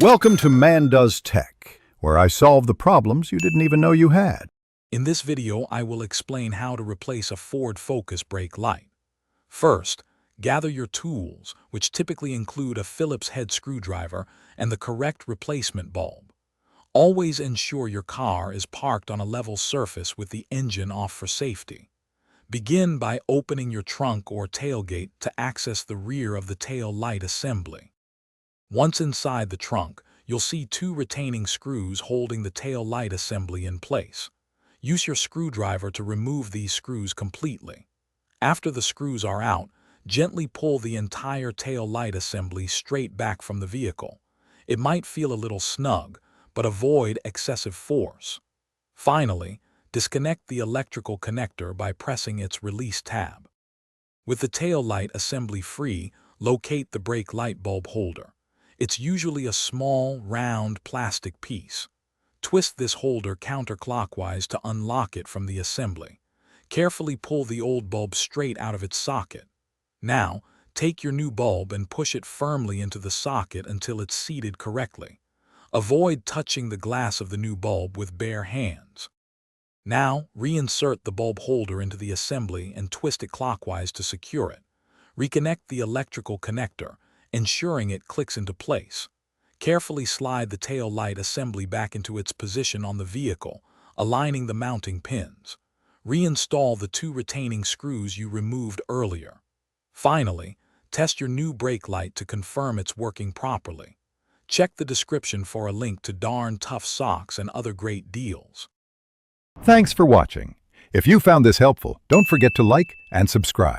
Welcome to Man Does Tech, where I solve the problems you didn't even know you had. In this video, I will explain how to replace a Ford Focus brake light. First, gather your tools, which typically include a Phillips head screwdriver and the correct replacement bulb. Always ensure your car is parked on a level surface with the engine off for safety. Begin by opening your trunk or tailgate to access the rear of the tail light assembly. Once inside the trunk, you'll see two retaining screws holding the tail light assembly in place. Use your screwdriver to remove these screws completely. After the screws are out, gently pull the entire tail light assembly straight back from the vehicle. It might feel a little snug, but avoid excessive force. Finally, disconnect the electrical connector by pressing its release tab. With the tail light assembly free, locate the brake light bulb holder. It's usually a small, round plastic piece. Twist this holder counterclockwise to unlock it from the assembly. Carefully pull the old bulb straight out of its socket. Now, take your new bulb and push it firmly into the socket until it's seated correctly. Avoid touching the glass of the new bulb with bare hands. Now, reinsert the bulb holder into the assembly and twist it clockwise to secure it. Reconnect the electrical connector, ensuring it clicks into place. Carefully slide the tail light assembly back into its position on the vehicle, aligning the mounting pins. Reinstall the two retaining screws you removed earlier. Finally, test your new brake light to confirm it's working properly. Check the description for a link to Darn Tough socks and other great deals. Thanks for watching. If you found this helpful, don't forget to like and subscribe.